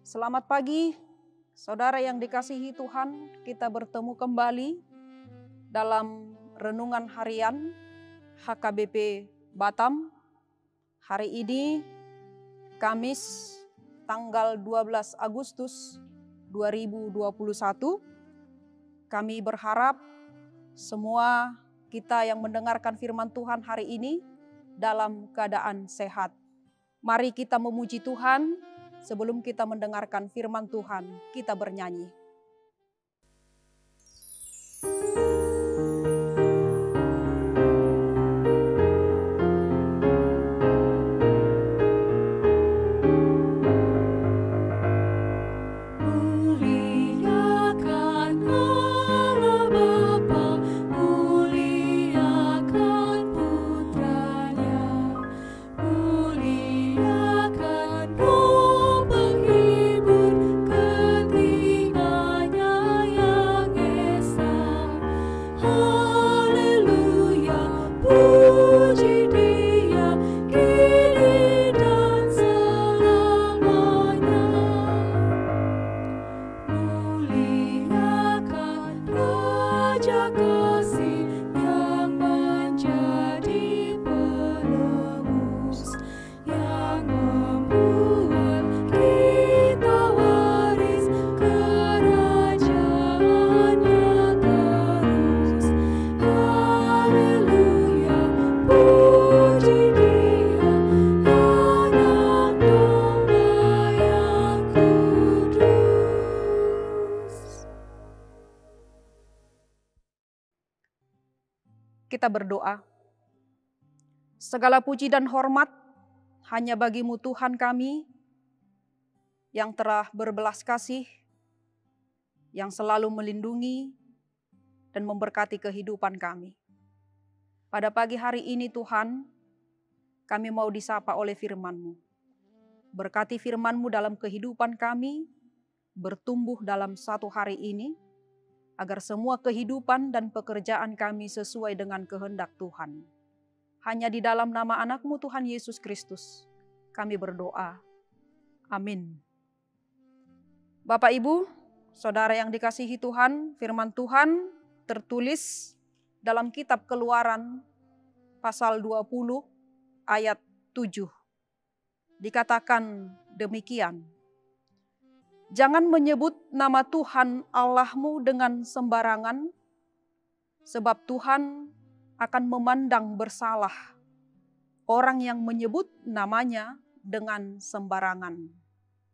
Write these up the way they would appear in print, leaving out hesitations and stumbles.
Selamat pagi, saudara yang dikasihi Tuhan. Kita bertemu kembali dalam renungan harian HKBP Batam. Hari ini, Kamis, tanggal 12 Agustus 2021. Kami berharap semua kita yang mendengarkan firman Tuhan hari ini dalam keadaan sehat. Mari kita memuji Tuhan. Sebelum kita mendengarkan firman Tuhan, kita bernyanyi. Kita berdoa. Segala puji dan hormat hanya bagi-Mu Tuhan kami yang telah berbelas kasih, yang selalu melindungi dan memberkati kehidupan kami. Pada pagi hari ini Tuhan, kami mau disapa oleh firman-Mu. Berkati firman-Mu dalam kehidupan kami, bertumbuh dalam satu hari ini, agar semua kehidupan dan pekerjaan kami sesuai dengan kehendak Tuhan. Hanya di dalam nama anak-Mu Tuhan Yesus Kristus, kami berdoa. Amin. Bapak Ibu, saudara yang dikasihi Tuhan, firman Tuhan tertulis dalam kitab Keluaran pasal 20 ayat 7. Dikatakan demikian. Jangan menyebut nama Tuhan Allahmu dengan sembarangan, sebab Tuhan akan memandang bersalah orang yang menyebut namanya dengan sembarangan.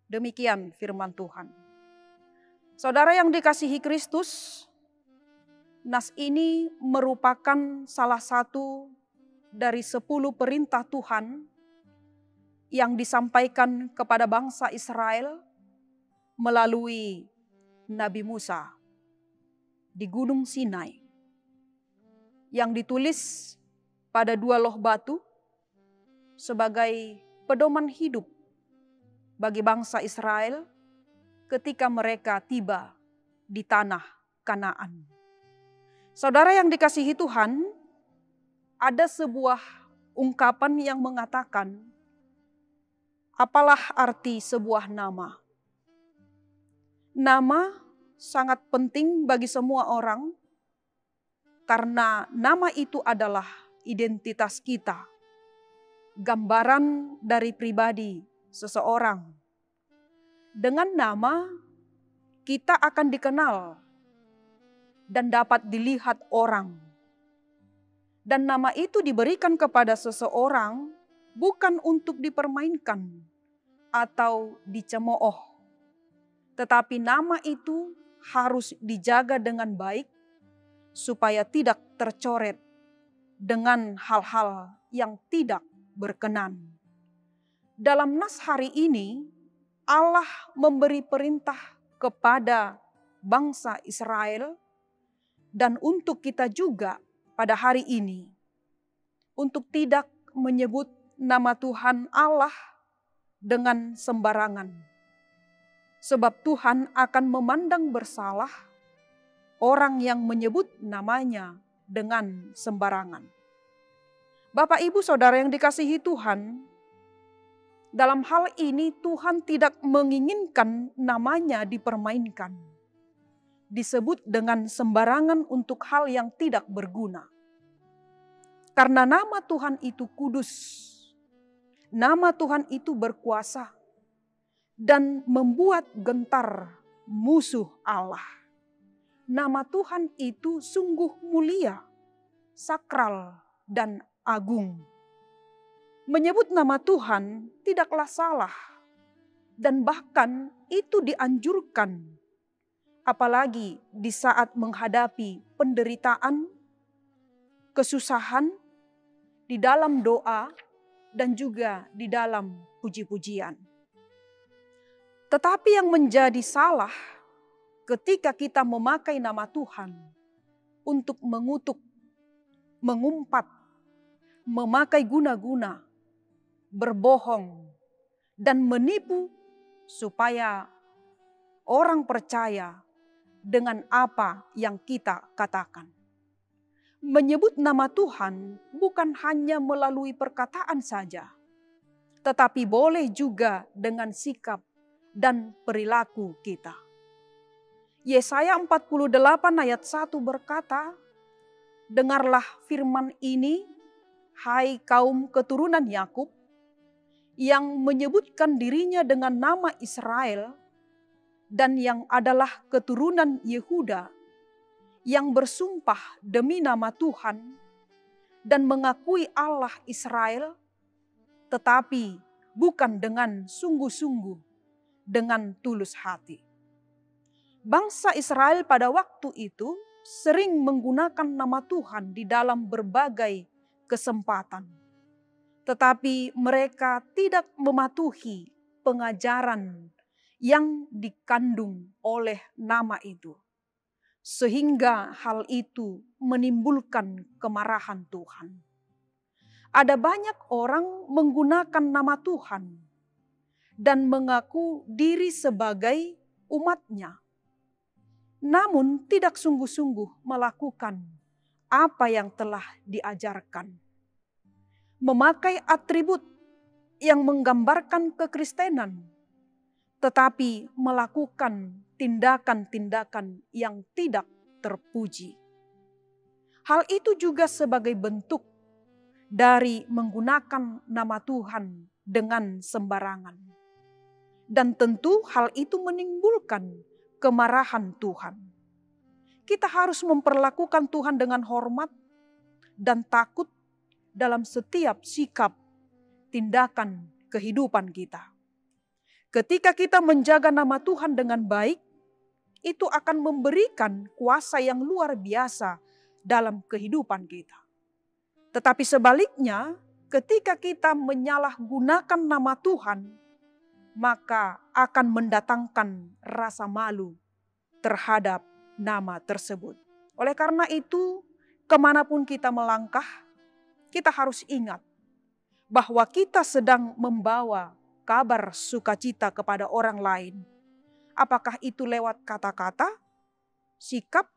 Demikian firman Tuhan. Saudara yang dikasihi Kristus, nas ini merupakan salah satu dari 10 perintah Tuhan yang disampaikan kepada bangsa Israel melalui Nabi Musa di Gunung Sinai, yang ditulis pada 2 loh batu sebagai pedoman hidup bagi bangsa Israel ketika mereka tiba di tanah Kanaan. Saudara yang dikasihi Tuhan, ada sebuah ungkapan yang mengatakan, apalah arti sebuah nama? Nama sangat penting bagi semua orang karena nama itu adalah identitas kita, gambaran dari pribadi seseorang. Dengan nama kita akan dikenal dan dapat dilihat orang. Dan nama itu diberikan kepada seseorang bukan untuk dipermainkan atau dicemooh. Tetapi nama itu harus dijaga dengan baik supaya tidak tercoret dengan hal-hal yang tidak berkenan. Dalam nas hari ini, Allah memberi perintah kepada bangsa Israel dan untuk kita juga pada hari ini untuk tidak menyebut nama Tuhan Allah dengan sembarangan. Sebab Tuhan akan memandang bersalah orang yang menyebut namanya dengan sembarangan. Bapak, Ibu, Saudara yang dikasihi Tuhan, Dalam hal ini Tuhan tidak menginginkan namanya dipermainkan, disebut dengan sembarangan untuk hal yang tidak berguna. Karena nama Tuhan itu kudus, nama Tuhan itu berkuasa dan membuat gentar musuh Allah. Nama Tuhan itu sungguh mulia, sakral, dan agung. Menyebut nama Tuhan tidaklah salah, dan bahkan itu dianjurkan, apalagi di saat menghadapi penderitaan, kesusahan, di dalam doa, dan juga di dalam puji-pujian. Tetapi yang menjadi salah ketika kita memakai nama Tuhan untuk mengutuk, mengumpat, memakai guna-guna, berbohong, dan menipu supaya orang percaya dengan apa yang kita katakan. Menyebut nama Tuhan bukan hanya melalui perkataan saja, tetapi boleh juga dengan sikap dan perilaku kita. Yesaya 48 ayat 1 berkata, "Dengarlah firman ini, hai kaum keturunan Yakub, yang menyebutkan dirinya dengan nama Israel dan yang adalah keturunan Yehuda, yang bersumpah demi nama Tuhan dan mengakui Allah Israel, tetapi bukan dengan sungguh-sungguh, dengan tulus hati." Bangsa Israel pada waktu itu sering menggunakan nama Tuhan di dalam berbagai kesempatan. Tetapi mereka tidak mematuhi pengajaran yang dikandung oleh nama itu. Sehingga hal itu menimbulkan kemarahan Tuhan. Ada banyak orang menggunakan nama Tuhan dan mengaku diri sebagai umatnya, namun tidak sungguh-sungguh melakukan apa yang telah diajarkan. Memakai atribut yang menggambarkan kekristenan, tetapi melakukan tindakan-tindakan yang tidak terpuji. Hal itu juga sebagai bentuk dari menggunakan nama Tuhan dengan sembarangan. Dan tentu hal itu menimbulkan kemarahan Tuhan. Kita harus memperlakukan Tuhan dengan hormat dan takut dalam setiap sikap, tindakan kehidupan kita. Ketika kita menjaga nama Tuhan dengan baik, itu akan memberikan kuasa yang luar biasa dalam kehidupan kita. Tetapi sebaliknya, ketika kita menyalahgunakan nama Tuhan, maka akan mendatangkan rasa malu terhadap nama tersebut. Oleh karena itu, kemanapun kita melangkah, kita harus ingat bahwa kita sedang membawa kabar sukacita kepada orang lain. Apakah itu lewat kata-kata, sikap,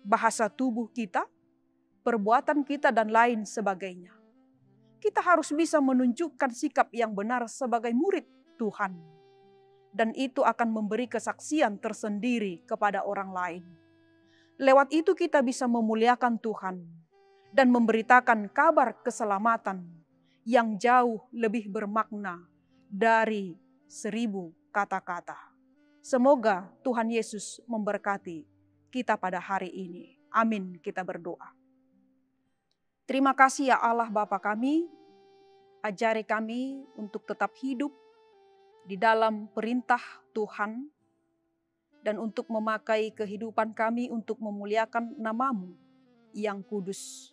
bahasa tubuh kita, perbuatan kita, dan lain sebagainya. Kita harus bisa menunjukkan sikap yang benar sebagai murid Tuhan. Dan itu akan memberi kesaksian tersendiri kepada orang lain. Lewat itu kita bisa memuliakan Tuhan dan memberitakan kabar keselamatan yang jauh lebih bermakna dari 1000 kata-kata. Semoga Tuhan Yesus memberkati kita pada hari ini. Amin, kita berdoa. Terima kasih ya Allah Bapa kami, ajari kami untuk tetap hidup di dalam perintah Tuhan dan untuk memakai kehidupan kami untuk memuliakan nama-Mu yang kudus.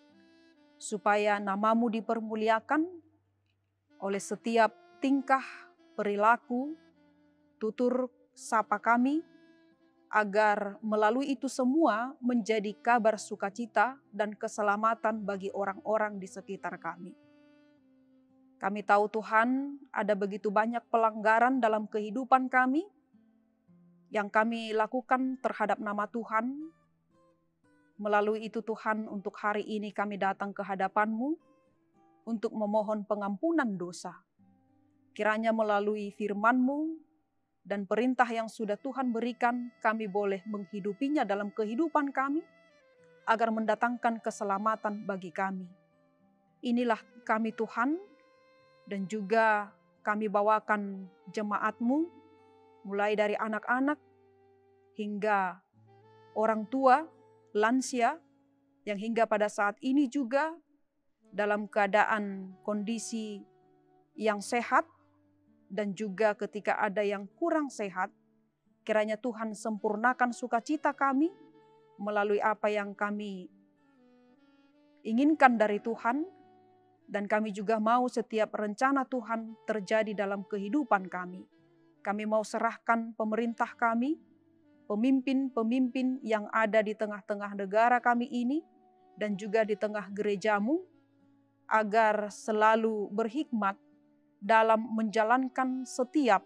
Supaya nama-Mu dipermuliakan oleh setiap tingkah, perilaku, tutur sapa kami, agar melalui itu semua menjadi kabar sukacita dan keselamatan bagi orang-orang di sekitar kami. Kami tahu Tuhan, ada begitu banyak pelanggaran dalam kehidupan kami yang kami lakukan terhadap nama Tuhan. Melalui itu Tuhan, untuk hari ini kami datang ke hadapan-Mu untuk memohon pengampunan dosa. Kiranya melalui firman-Mu dan perintah yang sudah Tuhan berikan, kami boleh menghidupinya dalam kehidupan kami, agar mendatangkan keselamatan bagi kami. Inilah kami Tuhan, dan juga kami bawakan jemaat-Mu, mulai dari anak-anak hingga orang tua, lansia, yang hingga pada saat ini juga dalam keadaan kondisi yang sehat, dan juga ketika ada yang kurang sehat, kiranya Tuhan sempurnakan sukacita kami melalui apa yang kami inginkan dari Tuhan, dan kami juga mau setiap rencana Tuhan terjadi dalam kehidupan kami. Kami mau serahkan pemerintah kami, pemimpin-pemimpin yang ada di tengah-tengah negara kami ini, dan juga di tengah gereja-Mu, agar selalu berhikmat dalam menjalankan setiap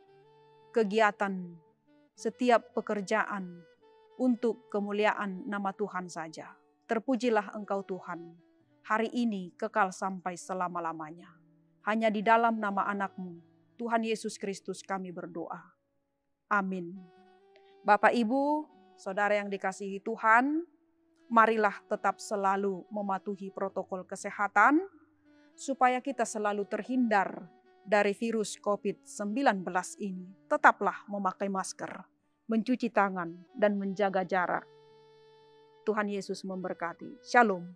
kegiatan, setiap pekerjaan untuk kemuliaan nama Tuhan saja. Terpujilah Engkau Tuhan, hari ini kekal sampai selama-lamanya. Hanya di dalam nama anak-Mu, Tuhan Yesus Kristus kami berdoa. Amin. Bapak, Ibu, Saudara yang dikasihi Tuhan, marilah tetap selalu mematuhi protokol kesehatan, supaya kita selalu terhindar dari virus COVID-19 ini. Tetaplah memakai masker, mencuci tangan, dan menjaga jarak. Tuhan Yesus memberkati. Shalom.